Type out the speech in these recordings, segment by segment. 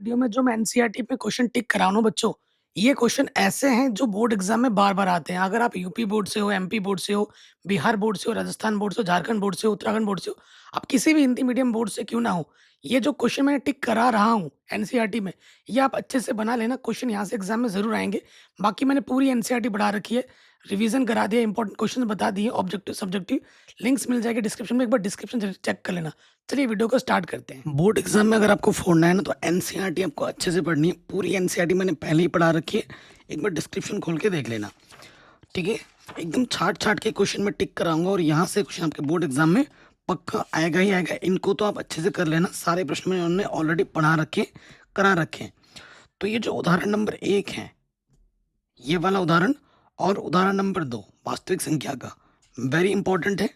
Video में जो मैं एनसीईआरटी पे क्वेश्चन टिक करा रहा हूँ बच्चों, ये क्वेश्चन ऐसे हैं जो बोर्ड एग्जाम में बार-बार आते हैं। अगर आप यूपी बोर्ड से हो, एमपी बोर्ड से हो, बिहार बोर्ड से हो, राजस्थान बोर्ड से हो, झारखंड बोर्ड से हो, उत्तराखंड बोर्ड से हो, आप किसी भी हिंदी मीडियम बोर्ड से क्यों ना हो, ये जो क्वेश्चन मैं टिक करा रहा हूँ एनसीईआरटी में, ये आप अच्छे से बना लेना, क्वेश्चन यहाँ से एग्जाम में ज़रूर आएँगे। बाकी मैंने पूरी एनसीईआरटी बढ़ा रखी है, रिवीजन करा दिया, इंपॉर्टेंट क्वेश्चन बता दिए, ऑब्जेक्टिव, सब्जेक्टिव, लिंक्स मिल जाएँगे डिस्क्रिप्शन में, एक बार डिस्क्रिप्शन चेक कर लेना। चलिए वीडियो को स्टार्ट करते हैं। बोर्ड एग्जाम में अगर आपको फोड़ना है ना तो एनसीईआरटी आपको अच्छे से पढ़नी है। पूरी एनसीईआरटी मैंने पहले ही पढ़ा रखी है, एक बार डिस्क्रिप्शन खोल के देख लेना। ठीक है, एकदम छाट छाट के क्वेश्चन में टिक कराऊंगा और यहाँ से क्वेश्चन आपके बोर्ड एग्जाम में पक्का आएगा ही आएगा। इनको तो आप अच्छे से कर लेना, सारे प्रश्न मैंने उन्होंने ऑलरेडी पढ़ा रखे, करा रखे हैं। तो ये जो उदाहरण नंबर 1 है, ये वाला उदाहरण, और उदाहरण नंबर 2 वास्तविक संख्या का, वेरी इंपॉर्टेंट है।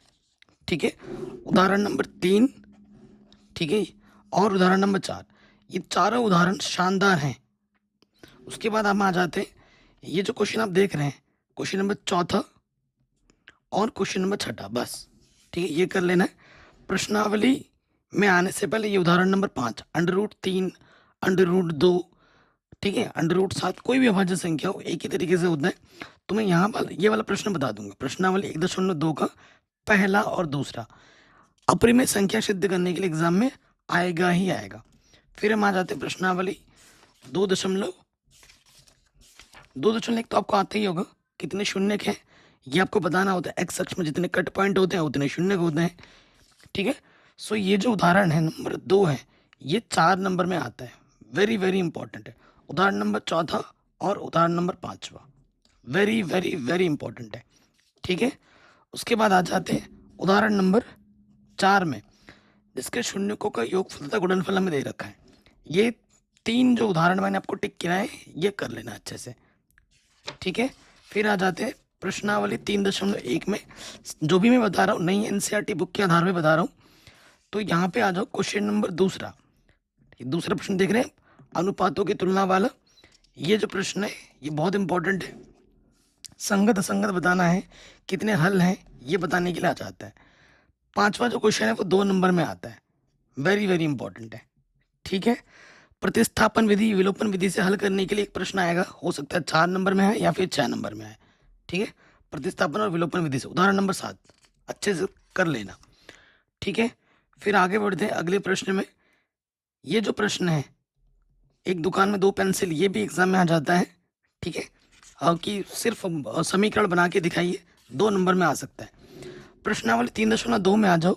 ठीक है, उदाहरण नंबर 3, ठीक है, और उदाहरण नंबर 4, ये चारों उदाहरण शानदार हैं। उसके बाद हम आ जाते हैं, ये जो क्वेश्चन आप देख रहे हैं, क्वेश्चन नंबर 4 और क्वेश्चन नंबर 6, बस ठीक है, ये कर लेना है। प्रश्नावली में आने से पहले ये उदाहरण नंबर 5, √3, √2, ठीक है, √7, कोई भी अभाज्य संख्या हो एक ही तरीके से होता है। तो मैं यहाँ पर ये वाला प्रश्न बता दूंगा, प्रश्नावली 1.2 का पहला और दूसरा अपरिमेय संख्या सिद्ध करने के लिए एग्जाम में आएगा ही आएगा। फिर हम आ जाते हैं प्रश्नावली 2.1 तो आपको आता ही होगा, कितने शून्य हैं ये आपको बताना होता है। एक्स अक्ष में जितने कट पॉइंट होते हैं उतने शून्य होते हैं। ठीक है, सो ये जो उदाहरण है नंबर 2 है, ये 4 नंबर में आता है, वेरी वेरी इंपॉर्टेंट है। उदाहरण नंबर 4 और उदाहरण number 5 very very very important है। ठीक है, उसके बाद आ जाते हैं उदाहरण नंबर 4 में, जिसके शून्यकों का योगफल तथा गुणनफल हमें दे रखा है। ये 3 जो उदाहरण मैंने आपको टिक किया है, ये कर लेना अच्छे से। ठीक है, फिर आ जाते हैं प्रश्नावली 3.1 में, जो भी मैं बता रहा हूँ नई एनसीईआरटी बुक के आधार पर बता रहा हूँ। तो यहाँ पे आ जाओ, क्वेश्चन नंबर दूसरा प्रश्न देख रहे हैं, अनुपातों की तुलना वाला। ये जो प्रश्न है ये बहुत इंपॉर्टेंट है, संगत असंगत बताना है, कितने हल हैं ये बताने के लिए आ जाता है। 5वां जो क्वेश्चन है वो 2 नंबर में आता है, वेरी वेरी इंपॉर्टेंट है। ठीक है, प्रतिस्थापन विधि विलोपन विधि से हल करने के लिए एक प्रश्न आएगा, हो सकता है 4 नंबर में है या फिर 6 नंबर में है। ठीक है, प्रतिस्थापन और विलोपन विधि से उदाहरण नंबर 7 अच्छे से कर लेना। ठीक है, फिर आगे बढ़ते हैं अगले प्रश्न में। ये जो प्रश्न है, एक दुकान में 2 पेंसिल, ये भी एग्जाम में आ जाता है। ठीक है, कि सिर्फ समीकरण बना के दिखाइए, 2 नंबर में आ सकता है। प्रश्नावली 3.2 में आ जाओ।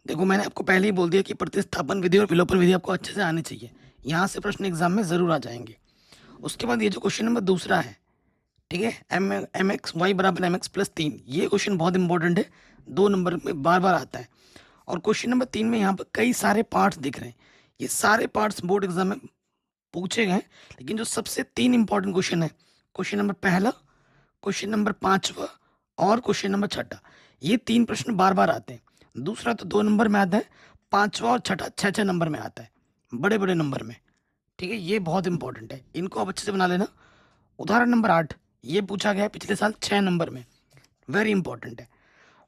देखो मैंने आपको पहले ही बोल दिया कि प्रतिस्थापन विधि और विलोपन विधि आपको अच्छे से आनी चाहिए, यहाँ से प्रश्न एग्जाम में ज़रूर आ जाएंगे। उसके बाद ये जो क्वेश्चन नंबर दूसरा है, ठीक है, एम एक्स वाई बराबर mx+3, ये क्वेश्चन बहुत इंपॉर्टेंट है, 2 नंबर में बार बार आता है। और क्वेश्चन नंबर 3 में यहाँ पर कई सारे पार्ट्स दिख रहे हैं, ये सारे पार्ट्स बोर्ड एग्जाम में पूछे गए, लेकिन जो सबसे 3 इंपॉर्टेंट क्वेश्चन है, क्वेश्चन नंबर पहला, क्वेश्चन नंबर 5वां और क्वेश्चन नंबर 6, ये 3 प्रश्न बार बार आते हैं। दूसरा तो 2 नंबर में आता है, 5वां और 6 6 नंबर में आता है, बड़े बड़े नंबर में। ठीक है, ये बहुत इंपॉर्टेंट है, इनको आप अच्छे से बना लेना। उदाहरण नंबर 8, ये पूछा गया है पिछले साल 6 नंबर में, वेरी इंपॉर्टेंट है।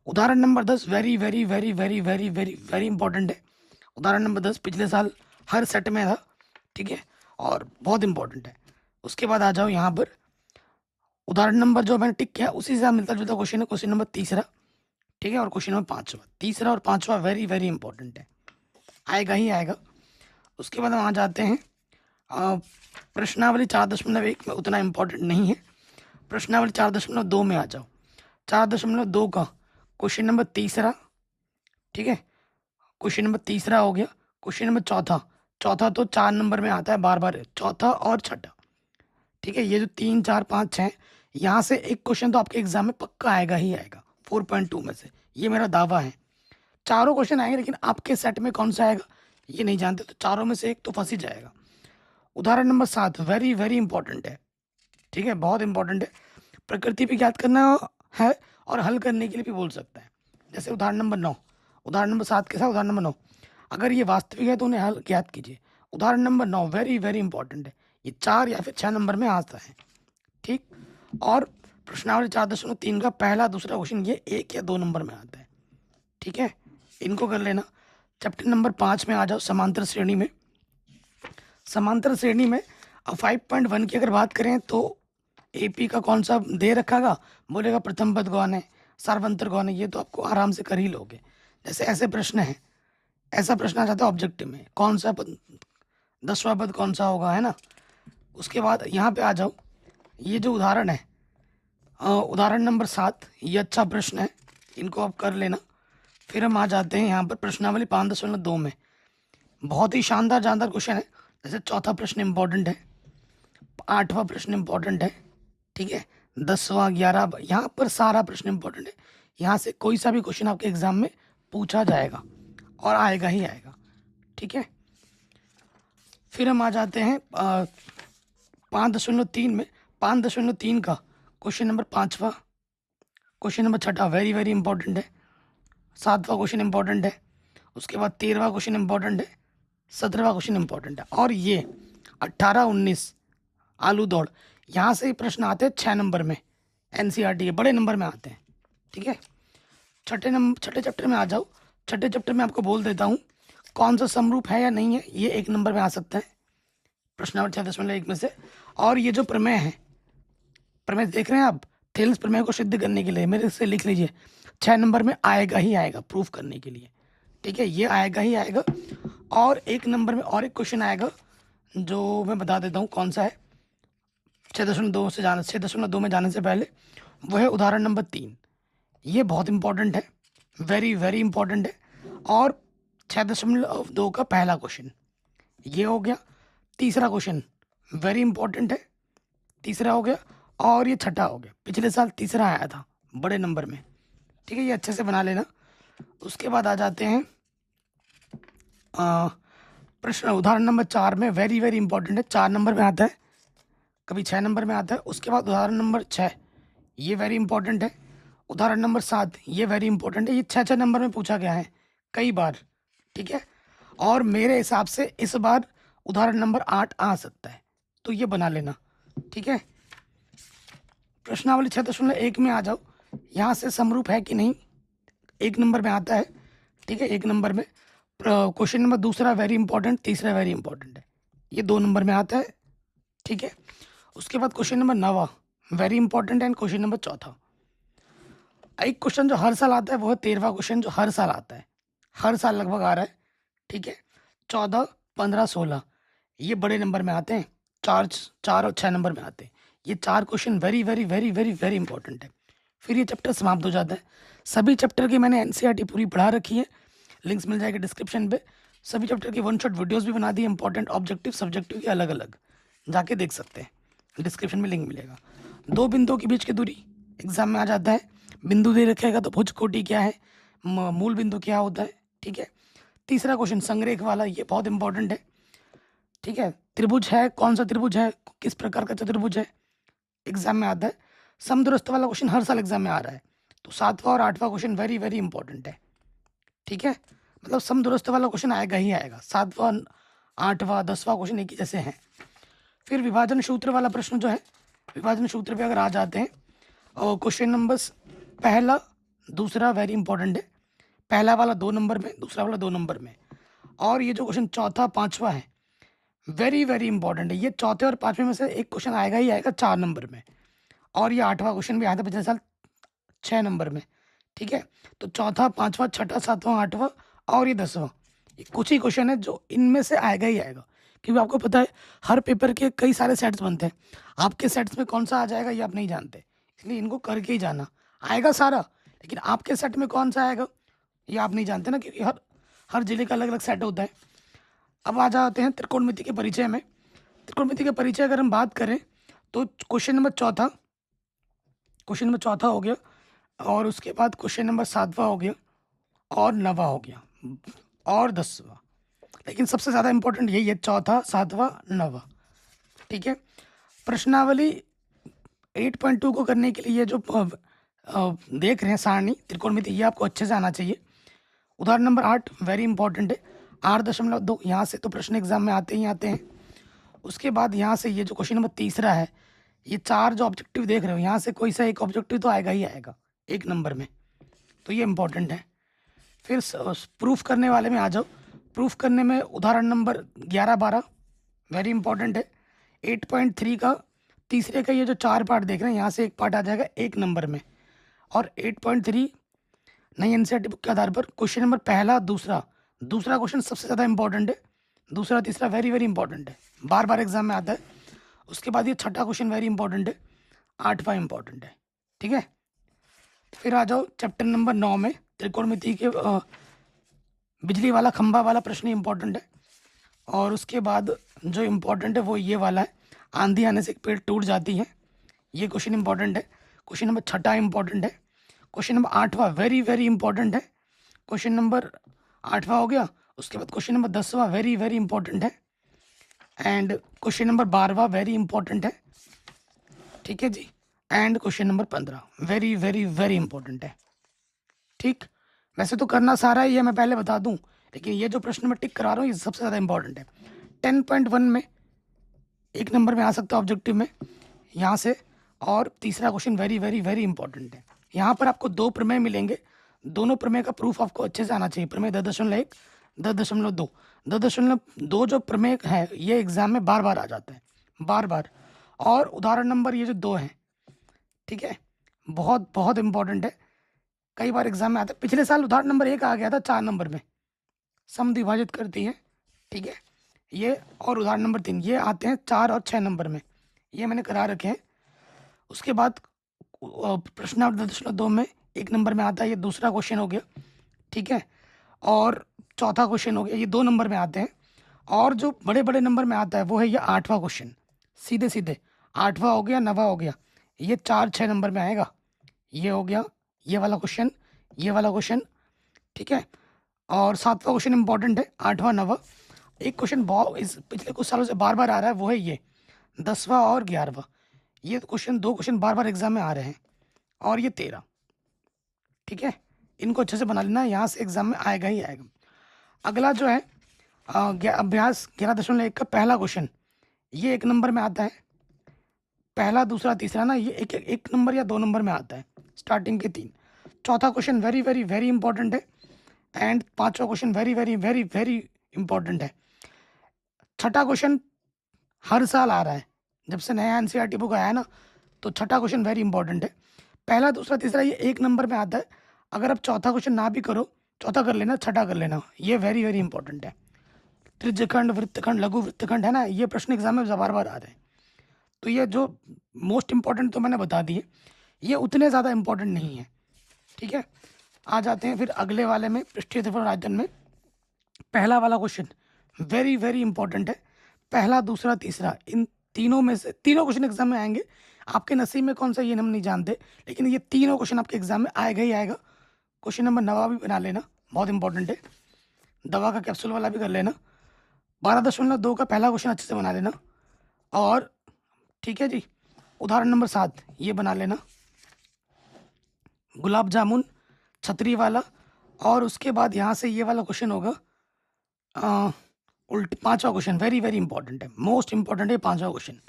उदाहरण number 10 very very very very very very very important है। उदाहरण नंबर 10 पिछले साल हर सेट में था। ठीक है, और बहुत इंपॉर्टेंट है। उसके बाद आ जाओ यहाँ पर, उदाहरण नंबर जो मैंने टिक किया उसी से मिलता जुलता क्वेश्चन है, क्वेश्चन नंबर 3, ठीक है, और क्वेश्चन नंबर 5वां, 3 और 5वां वेरी वेरी इंपॉर्टेंट है, आएगा ही आएगा। उसके बाद हम आ जाते हैं प्रश्नावली 4.1 में, उतना इंपॉर्टेंट नहीं है। प्रश्नावली 4.2 में आ जाओ, 4.2 का क्वेश्चन नंबर 3, ठीक है, क्वेश्चन नंबर 3 हो गया। क्वेश्चन नंबर 4 तो 4 नंबर में आता है बार बार, 4 और 6। ठीक है, ये जो 3 4 5 6, यहाँ से एक क्वेश्चन तो आपके एग्जाम में पक्का आएगा ही आएगा, 4.2 में से, ये मेरा दावा है। चारों क्वेश्चन आएंगे, लेकिन आपके सेट में कौन सा आएगा ये नहीं जानते, तो चारों में से एक तो फंस ही जाएगा। उदाहरण नंबर 7 वेरी वेरी इंपॉर्टेंट है। ठीक है, बहुत इंपॉर्टेंट है, प्रकृति भी ज्ञात करना है और हल करने के लिए भी बोल सकता है। जैसे उदाहरण नंबर 9, उदाहरण नंबर 7 के साथ उदाहरण नंबर 9, अगर ये वास्तविक है तो उन्हें हल ज्ञात कीजिए। उदाहरण नंबर 9 वेरी वेरी इंपॉर्टेंट है, ये 4 या फिर 6 नंबर में आता है। ठीक, और प्रश्नावली 4.3 का पहला दूसरा क्वेश्चन ये 1 या 2 नंबर में आता है। ठीक है, इनको कर लेना। चैप्टर नंबर 5 में आ जाओ, समांतर श्रेणी में। समांतर श्रेणी में 5.1 की अगर बात करें तो एपी का कौन सा दे रखागा, बोलेगा प्रथम पद कौन है, सार्वंतर कौन है, ये तो आपको आराम से कर ही लोगे। जैसे ऐसे प्रश्न है, ऐसा प्रश्न आ जाता है ऑब्जेक्टिव में, कौन सा पद 10वां पद कौन सा होगा, है ना। उसके बाद यहाँ पे आ जाओ, ये जो उदाहरण है उदाहरण नंबर 7, ये अच्छा प्रश्न है, इनको आप कर लेना। फिर हम आ जाते हैं यहाँ पर प्रश्नावली 5.2 में, बहुत ही शानदार शानदार क्वेश्चन है। जैसे चौथा प्रश्न इंपॉर्टेंट है, 8वां प्रश्न इंपॉर्टेंट है, ठीक है, 10वां 11, यहाँ पर सारा प्रश्न इंपॉर्टेंट है। यहाँ से कोई सा भी क्वेश्चन आपके एग्जाम में पूछा जाएगा और आएगा ही आएगा, ठीक है। फिर हम आ जाते हैं 5.3 में, 5.3 का क्वेश्चन नंबर 5वां, question number 6 very very important है, 7वां क्वेश्चन इंपॉर्टेंट है, उसके बाद 13वां क्वेश्चन इंपॉर्टेंट है, 17वां क्वेश्चन इंपॉर्टेंट है, और ये 18-19 आलू दौड़, यहाँ से ही प्रश्न आते हैं 6 नंबर में, एनसीईआरटी के बड़े नंबर में आते हैं, ठीक है। छठे चैप्टर में आ जाओ। छठे चैप्टर में आपको बोल देता हूँ कौन सा समरूप है या नहीं है, ये 1 नंबर में आ सकता है प्रश्नावली 6.1 में से। और ये जो प्रमेय है, प्रमेय देख रहे हैं आप, थेल्स प्रमेय को सिद्ध करने के लिए मेरे से लिख लीजिए, 6 नंबर में आएगा ही आएगा प्रूफ करने के लिए, ठीक है, ये आएगा ही आएगा। और 1 नंबर में और एक क्वेश्चन आएगा जो मैं बता देता हूँ कौन सा है, 6.2 में जाने से पहले, वो है उदाहरण नंबर 3। ये बहुत इंपॉर्टेंट है, वेरी वेरी इंपॉर्टेंट है। और 6.2 का पहला क्वेश्चन ये हो गया। तीसरा क्वेश्चन वेरी इंपॉर्टेंट है, तीसरा हो गया। और ये छठा हो गया, पिछले साल तीसरा आया था बड़े नंबर में, ठीक है, ये अच्छे से बना लेना। उसके बाद आ जाते हैं प्रश्न उदाहरण नंबर 4 में, वेरी वेरी इंपॉर्टेंट है, 4 नंबर में आता है, कभी 6 नंबर में आता है। उसके बाद उदाहरण नंबर 6, ये वेरी इंपॉर्टेंट है। उदाहरण नंबर 7, ये वेरी इंपॉर्टेंट है, ये 6 नंबर में पूछा गया है कई बार, ठीक है। और मेरे हिसाब से इस बार उदाहरण नंबर 8 आ सकता है, तो ये बना लेना, ठीक है। प्रश्नावली 6.1 में आ जाओ, यहाँ से समरूप है कि नहीं, 1 नंबर में आता है, ठीक है, 1 नंबर में। क्वेश्चन नंबर दूसरा वेरी इंपॉर्टेंट, तीसरा वेरी इंपॉर्टेंट है, ये 2 नंबर में आता है, ठीक है। उसके बाद क्वेश्चन नंबर 9 वेरी इंपॉर्टेंट है, एंड क्वेश्चन नंबर 4 एक क्वेश्चन जो हर साल आता है वो है 13वां क्वेश्चन, जो हर साल आता है, हर साल लगभग आ रहा है, ठीक है। 14, 15, 16 ये बड़े नंबर में आते हैं, 4 और 6 नंबर में आते हैं। ये 4 question very very very very very important है। फिर ये चैप्टर समाप्त हो जाता है। सभी चैप्टर की मैंने एनसीईआरटी पूरी पढ़ा रखी है, लिंक्स मिल जाएगी डिस्क्रिप्शन पे। सभी चैप्टर की 1 शॉट वीडियोस भी बना दी, इंपॉर्टेंट ऑब्जेक्टिव सब्जेक्टिव के अलग अलग, जाके देख सकते हैं, डिस्क्रिप्शन में लिंक मिलेगा। 2 बिंदुओं के बीच की दूरी एग्जाम में आ जाता है, बिंदु दे रखेगा तो भुज कोटि क्या है, मूल बिंदु क्या होता है, ठीक है। तीसरा क्वेश्चन संरेख वाला, ये बहुत इंपॉर्टेंट है, ठीक है। त्रिभुज है, कौन सा त्रिभुज है, किस प्रकार का चतुर्भुज है, एग्जाम में आता है। समदूरस्थ वाला क्वेश्चन हर साल एग्जाम में आ रहा है, तो 7वां और 8वां क्वेश्चन वेरी वेरी इंपॉर्टेंट है, ठीक है। मतलब समदूरस्थ वाला क्वेश्चन आएगा ही आएगा, 7वां 8वां 10वां क्वेश्चन एक ही जैसे हैं। फिर विभाजन सूत्र वाला प्रश्न जो है, विभाजन सूत्र पे अगर आ जाते हैं, और क्वेश्चन नंबर पहला दूसरा वेरी इंपॉर्टेंट है, पहला वाला 2 नंबर में, दूसरा वाला 2 नंबर में। और ये जो क्वेश्चन चौथा 5वां है वेरी वेरी इंपॉर्टेंट है, ये चौथे और 5वें में से एक क्वेश्चन आएगा ही आएगा 4 नंबर में। और ये 8वां क्वेश्चन भी आया था पिछले साल 6 नंबर में, ठीक है। तो चौथा 5वां 6ठा 7वां 8वां और ये 10वां, ये कुछ ही क्वेश्चन है जो इनमें से आएगा ही आएगा, क्योंकि आपको पता है हर पेपर के कई सारे सेट्स बनते हैं, आपके सेट्स में कौन सा आ जाएगा ये आप नहीं जानते, इसलिए इनको करके ही जाना। आएगा सारा, लेकिन आपके सेट में कौन सा आएगा ये आप नहीं जानते ना, क्योंकि हर हर जिले का अलग अलग सेट होता है। अब आ जाते हैं त्रिकोणमिति के परिचय में। त्रिकोणमिति के परिचय अगर हम बात करें तो क्वेश्चन नंबर चौथा हो गया, और उसके बाद क्वेश्चन नंबर 7वां हो गया, और 9वां हो गया, और 10वां। लेकिन सबसे ज़्यादा इंपॉर्टेंट यही है, चौथा 7वां 9वां, ठीक है। प्रश्नावली 8.2 को करने के लिए जो देख रहे हैं सारणी त्रिकोणमिति, ये आपको अच्छे से आना चाहिए। उदाहरण नंबर 8 वेरी इंपॉर्टेंट है, 8.2, यहाँ से तो प्रश्न एग्जाम में आते ही आते हैं। उसके बाद यहाँ से ये जो क्वेश्चन नंबर तीसरा है, ये 4 जो ऑब्जेक्टिव देख रहे हो, यहाँ से कोई सा एक ऑब्जेक्टिव तो आएगा ही आएगा 1 नंबर में, तो ये इंपॉर्टेंट है। फिर प्रूफ करने वाले में आ जाओ। प्रूफ करने में उदाहरण नंबर 11, 12 वेरी इंपॉर्टेंट है। 8.3 का तीसरे का ये जो 4 पार्ट देख रहे हैं, यहाँ से एक पार्ट आ जाएगा 1 नंबर में। और 8.3 नई एनसीईआरटी बुक के आधार पर क्वेश्चन नंबर पहला दूसरा क्वेश्चन सबसे ज़्यादा इंपॉर्टेंट है। दूसरा तीसरा वेरी वेरी इंपॉर्टेंट है, बार बार एग्जाम में आता है। उसके बाद ये छठा क्वेश्चन वेरी इंपॉर्टेंट है, 8वां इंपॉर्टेंट है। ठीक है, फिर आ जाओ चैप्टर नंबर 9 में त्रिकोणमिति के बिजली वाला खंभा वाला प्रश्न इंपॉर्टेंट है। और उसके बाद जो इम्पोर्टेंट है वो ये वाला है, आंधी आने से एक पेड़ टूट जाती है, ये क्वेश्चन इंपॉर्टेंट है। क्वेश्चन नंबर 6 इंपॉर्टेंट है। क्वेश्चन नंबर 8वां वेरी वेरी इंपॉर्टेंट है। क्वेश्चन नंबर 8वां हो गया। उसके बाद क्वेश्चन नंबर 10वां वेरी वेरी इंपॉर्टेंट है। एंड क्वेश्चन नंबर 12वां वेरी इंपॉर्टेंट है। ठीक है जी। And question number 15 very very very important है। ठीक, वैसे तो करना सारा ही है, मैं पहले बता दूं, लेकिन ये जो प्रश्न मैं टिक करा रहा हूँ ये सबसे ज़्यादा इंपॉर्टेंट है। 10.1 में 1 नंबर में आ सकता है ऑब्जेक्टिव में यहाँ से। और तीसरा question very very very important है। यहाँ पर आपको 2 प्रमेय मिलेंगे, दोनों प्रमेय का प्रूफ आपको अच्छे से आना चाहिए। प्रमेय 10.1, 10.2, 10.2 जो प्रमेय है ये एग्जाम में बार बार आ जाता है, बार बार। और उदाहरण नंबर ये जो 2 हैं, ठीक है, बहुत बहुत इंपॉर्टेंट है, कई बार एग्जाम में आता है। पिछले साल उदाहरण नंबर 1 आ गया था 4 नंबर में, सम विभाजित करती है। ठीक है, ये और उदाहरण नंबर 3 ये आते हैं 4 और 6 नंबर में, ये मैंने करा रखे हैं। उसके बाद प्रश्न 10.2 में 1 नंबर में आता है, ये दूसरा क्वेश्चन हो गया। ठीक है, और चौथा क्वेश्चन हो गया, ये 2 नंबर में आते हैं। और जो बड़े बड़े नंबर में आता है वो है ये 8वां क्वेश्चन, सीधे सीधे 8वां हो गया, 9वां हो गया, ये 4-6 नंबर में आएगा। ये हो गया ये वाला क्वेश्चन, ये वाला क्वेश्चन। ठीक है, और 7वां क्वेश्चन इंपॉर्टेंट है, 8वां 9वां। एक क्वेश्चन बहुत इस पिछले कुछ सालों से बार बार आ रहा है, वो है ये 10वां और 11वां। ये क्वेश्चन 2 क्वेश्चन बार बार एग्जाम में आ रहे हैं, और ये 13। ठीक है, इनको अच्छे से बना लेना, यहाँ से एग्जाम में आएगा ही आएगा। अगला जो है अभ्यास 11.1 का पहला क्वेश्चन, ये 1 नंबर में आता है। पहला दूसरा तीसरा ना, ये एक नंबर या 2 नंबर में आता है, स्टार्टिंग के 3। चौथा question very very very important है। एंड 5वां question very very very very important है। छठा क्वेश्चन हर साल आ रहा है, जब से नया एनसीईआरटी बुक आया है ना, तो छठा क्वेश्चन वेरी इंपॉर्टेंट है। पहला दूसरा तीसरा ये 1 नंबर में आता है। अगर आप चौथा क्वेश्चन ना भी करो, चौथा कर लेना, छठा कर लेना, ये वेरी वेरी इंपॉर्टेंट है। त्रिज्यखंड, वृत्तखंड, लघु वृत्तखंड है ना, ये प्रश्न एग्जाम में बार बार आ रहे हैं। तो ये जो मोस्ट इंपॉर्टेंट तो मैंने बता दिए, ये उतने ज़्यादा इंपॉर्टेंट नहीं है। ठीक है, आ जाते हैं फिर अगले वाले में, पृष्ठीय क्षेत्रफल आयतन में। पहला वाला क्वेश्चन वेरी वेरी इंपॉर्टेंट है। पहला दूसरा तीसरा, इन तीनों में से तीनों क्वेश्चन एग्जाम में आएंगे। आपके नसीब में कौन सा ये हम नहीं जानते, लेकिन ये तीनों क्वेश्चन आपके एग्जाम में आएगा ही आएगा। क्वेश्चन नंबर 9 भी बना लेना, बहुत इंपॉर्टेंट है। दवा का कैप्सूल वाला भी कर लेना। 12.2 का पहला क्वेश्चन अच्छे से बना लेना। और ठीक है जी, उदाहरण नंबर 7 ये बना लेना, गुलाब जामुन छतरी वाला। और उसके बाद यहाँ से ये वाला क्वेश्चन होगा उल्ट 5वां क्वेश्चन, वेरी वेरी इंपॉर्टेंट है, मोस्ट इंपॉर्टेंट है 5वां क्वेश्चन।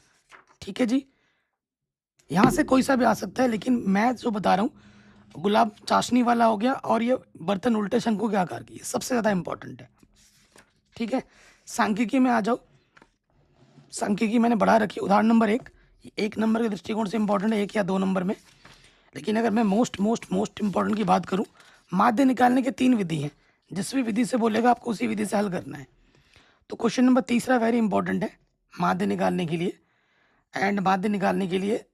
ठीक है जी, यहाँ से कोई सा भी आ सकता है, लेकिन मैं जो बता रहा हूँ गुलाब चाशनी वाला हो गया, और ये बर्तन उल्टे शंकु के आकार की, सबसे ज़्यादा इंपॉर्टेंट है। ठीक है, सांख्यिकी में आ जाओ। सांख्यिकी मैंने बढ़ा रखी, उदाहरण नंबर 1 नंबर के दृष्टिकोण से इंपॉर्टेंट है, 1 या 2 नंबर में। लेकिन अगर मैं मोस्ट मोस्ट मोस्ट इंपॉर्टेंट की बात करूं, माध्य निकालने के 3 विधि हैं, जिस भी विधि से बोलेगा आपको उसी विधि से हल करना है। तो क्वेश्चन नंबर तीसरा वेरी इंपॉर्टेंट है माध्य निकालने के लिए। एंड माध्य निकालने के लिए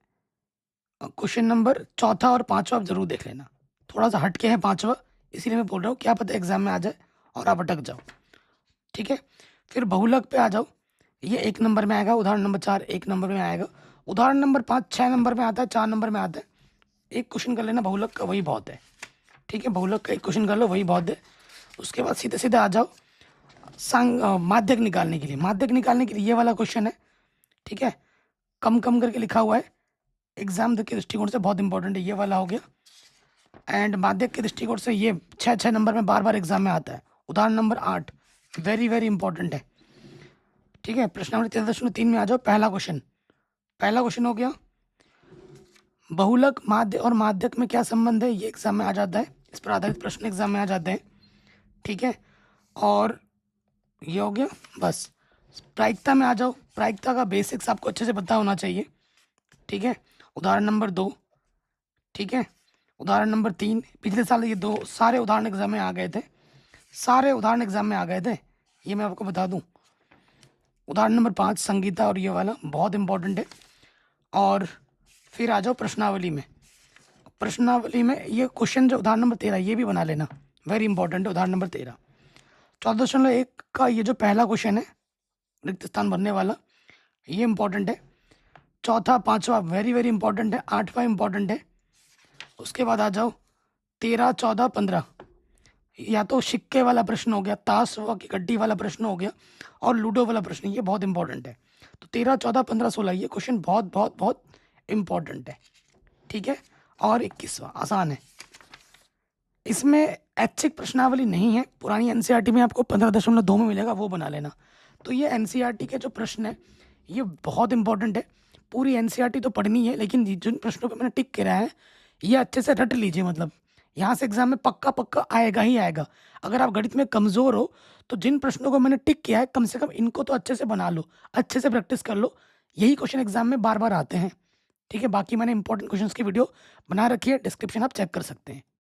क्वेश्चन नंबर चौथा और 5वां आप जरूर देख लेना, थोड़ा सा हटके है 5वां, इसीलिए मैं बोल रहा हूँ, क्या पता एग्जाम में आ जाए और आप अटक जाओ। ठीक है, फिर बहुलक पे आ जाओ, ये 1 नंबर में आएगा। उदाहरण नंबर 4 1 नंबर में आएगा। उदाहरण नंबर 5 6 नंबर में आता है, 4 नंबर में आता है। एक क्वेश्चन कर लेना बहुलक का, वही बहुत है। ठीक है, बहुलक का एक क्वेश्चन कर लो, वही बहुत है। उसके बाद सीधे सीधे आ जाओ माध्यक निकालने के लिए। माध्यक निकालने के लिए ये वाला क्वेश्चन है। ठीक है, कम कम करके लिखा हुआ है, एग्जाम के दृष्टिकोण से बहुत इंपॉर्टेंट है, ये वाला हो गया। एंड माध्यक के दृष्टिकोण से ये 6 नंबर में बार बार एग्जाम में आता है। उदाहरण नंबर 8 वेरी वेरी इंपॉर्टेंट है। ठीक है, प्रश्न नंबर 13.3 में आ जाओ। पहला क्वेश्चन हो गया, बहुलक माध्य और माध्यक में क्या संबंध है, ये एग्जाम में आ जाता है, इस पर आधारित प्रश्न एग्जाम में आ जाते हैं। ठीक है, और ये हो गया बस। प्रायिकता में आ जाओ। प्रायिकता का बेसिक्स आपको अच्छे से पता होना चाहिए, ठीक है। उदाहरण नंबर 2, ठीक है। उदाहरण नंबर 3, पिछले साल ये दो सारे उदाहरण एग्जाम में आ गए थे, सारे उदाहरण एग्जाम में आ गए थे, ये मैं आपको बता दूं। उदाहरण नंबर 5 संगीता और ये वाला बहुत इंपॉर्टेंट है। और फिर आ जाओ प्रश्नावली में। प्रश्नावली में ये क्वेश्चन जो उदाहरण नंबर 13 ये भी बना लेना, वेरी इंपॉर्टेंट है उदाहरण नंबर 13। 14.1 का ये जो पहला क्वेश्चन है रिक्त स्थान भरने वाला, ये इंपॉर्टेंट है। चौथा, पांचवा वेरी वेरी इंपॉर्टेंट है। आठवां इंपॉर्टेंट है। उसके बाद आ जाओ 13, 14, 15, या तो सिक्के वाला प्रश्न हो गया, ताश की गड्डी वाला प्रश्न हो गया, और लूडो वाला प्रश्न, ये बहुत इंपॉर्टेंट है। तो 13, 14, 15, 16 ये क्वेश्चन बहुत बहुत बहुत इंपॉर्टेंट है, ठीक है। और 21वां आसान है, इसमें ऐच्छिक प्रश्नावली नहीं है। पुरानी एनसीईआरटी में आपको 15.2 में मिलेगा, वो बना लेना। तो ये एनसीईआरटी के जो प्रश्न है ये बहुत इंपॉर्टेंट है। पूरी एनसीईआरटी तो पढ़नी है, लेकिन जिन प्रश्नों पे मैंने टिक किया है ये अच्छे से रट लीजिए, मतलब यहाँ से एग्जाम में पक्का पक्का आएगा ही आएगा। अगर आप गणित में कमज़ोर हो तो जिन प्रश्नों को मैंने टिक किया है कम से कम इनको तो अच्छे से बना लो, अच्छे से प्रैक्टिस कर लो। यही क्वेश्चन एग्जाम में बार बार आते हैं, ठीक है। बाकी मैंने इंपॉर्टेंट क्वेश्चंस की वीडियो बना रखी है, डिस्क्रिप्शन आप चेक कर सकते हैं।